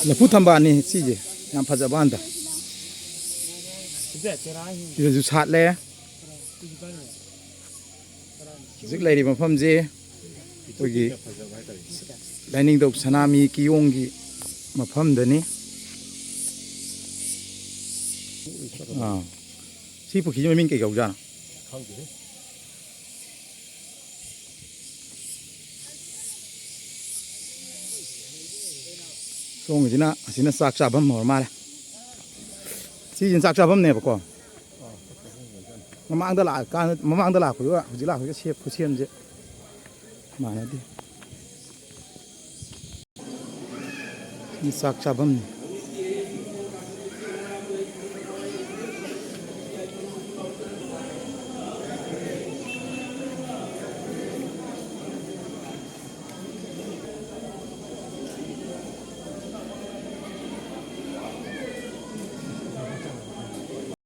लफू थम्बानी चीजे नाम फजबान दा इधर सात ले जिक लेरी मफम जे कोई लाइनिंग दो सनामी कियोंगी मफम दनी सी पुखी में मिंग के गौजा सोंगजिना असिना साक चाबम और मारे सी जिन साक चाबम ने बको ममांग ला का ममांग ला को हुजि ला को सेप खुसेम जे माने दी साक चाबम